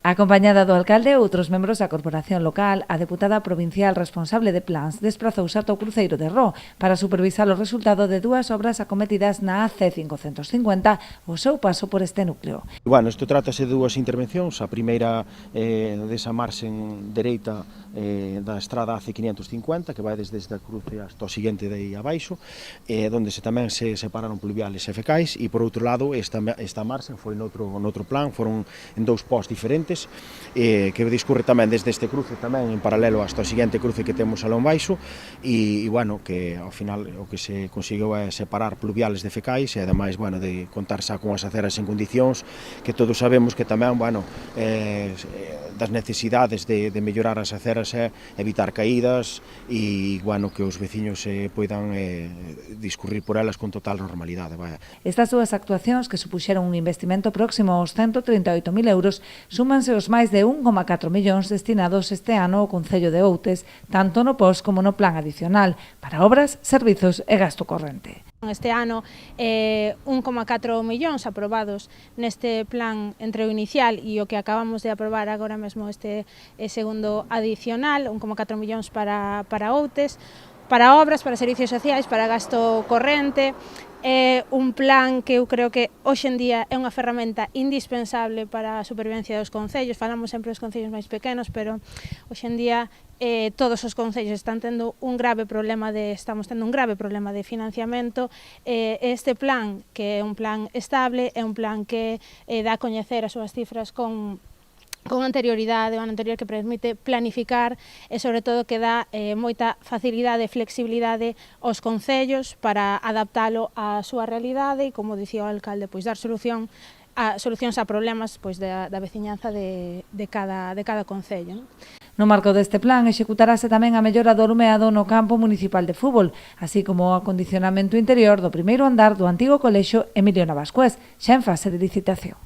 Acompañada do alcalde e outros membros da corporación local, a deputada provincial responsable de plans desprazouse ata o cruceiro de Ró para supervisar o resultado de dúas obras acometidas na AC 550 o seu paso por este núcleo. Bueno, isto trátase de dúas intervencións, a primeira desa marxen dereita da estrada AC 550, que vai desde a cruce hasta o seguinte de aí abaixo, onde tamén se separaron pluviales e fecais, e por outro lado esta marxen foi noutro plan, foron en dous pós diferentes, que discurre tamén desde este cruce tamén en paralelo hasta o seguinte cruce que temos alón baixo, e bueno, que ao final o que se conseguiu é separar pluviales de fecais e ademais, bueno, de contar xa con as aceras en condicións, que todos sabemos que tamén, bueno, das necesidades de mellorar as aceras é evitar caídas e, bueno, que os veciños poidan discurrir por elas con total normalidade. Estas dúas actuacións, que supuxeron un investimento próximo aos 138.000 euros, súmanse os máis de 1,4 millóns destinados este ano ao Concello de Outes, tanto no POS como no plan adicional, para obras, servizos e gasto corrente. Este ano 1,4 millóns aprobados neste plan entre o inicial e o que acabamos de aprobar agora mesmo este segundo adicional, 1,4 millóns para Outes, para obras, para servicios sociais, para gasto corrente. É un plan que eu creo que hoxe en día é unha ferramenta indispensable para a supervivencia dos concellos. Falamos sempre dos concellos máis pequenos, pero hoxe en día todos os concellos estamos tendo un grave problema de financiamento. Este plan, que é un plan estable, é un plan que dá a coñecer as súas cifras con anterioridade, o ano anterior, que permite planificar e, sobre todo, que dá moita facilidade e flexibilidade aos concellos para adaptalo á súa realidade e, como dicía o alcalde, pois dar solucións a problemas pois da veciñanza de cada concello. No marco deste plan, executarase tamén a mellora do alumeado no campo municipal de fútbol, así como o acondicionamento interior do primeiro andar do antigo colexio Emilio Navascués, xa en fase de licitación.